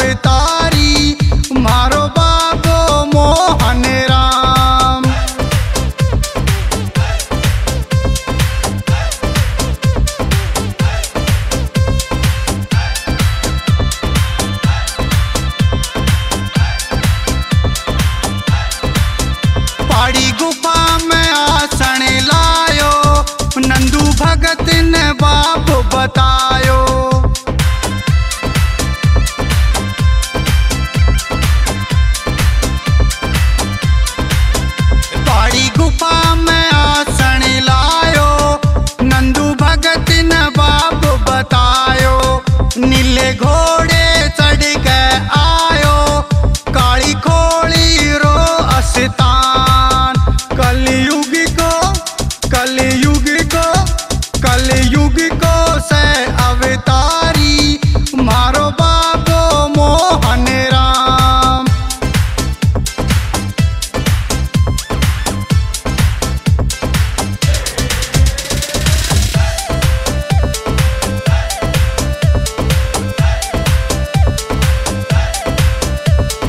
अवतारी मारो बाबो मोहन राम। पहाड़ी गुफा में आसन लायो नंदू भगत ने बाप बतायो। पहाड़ी गुफा में आसन लायो नंदू भगत ने बाप बतायो। नीले घोड़े चढ़ के आयो काली खोली रो अस्तान। कलयुग को से अवतारी मारो बाबो मोहन राम।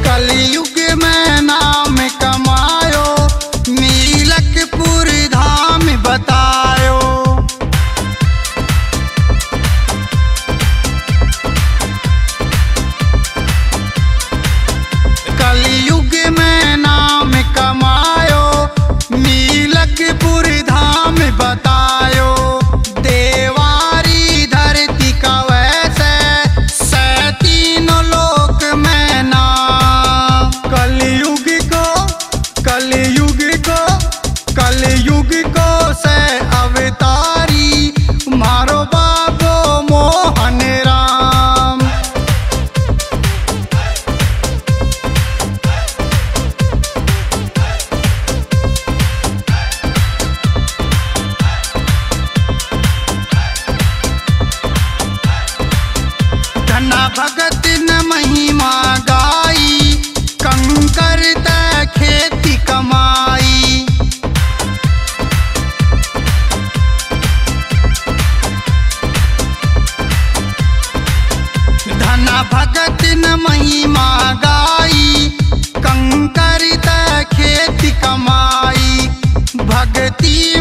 कलयुग में नाम कमायो नीलकपुर धाम बतायो। कलयुग में नाम कमायो नीलकपुर धाम बतायो। देवारी धरती का वैसे से तीनों लोक में नाम। कलयुग को से अवतारी मारो बाबो मोहन राम। धना भगत न महिमा गाई कंकर ते खेती कमाई। धना भगत न महिमा गाई कंकर ते खेती कमाई। भगती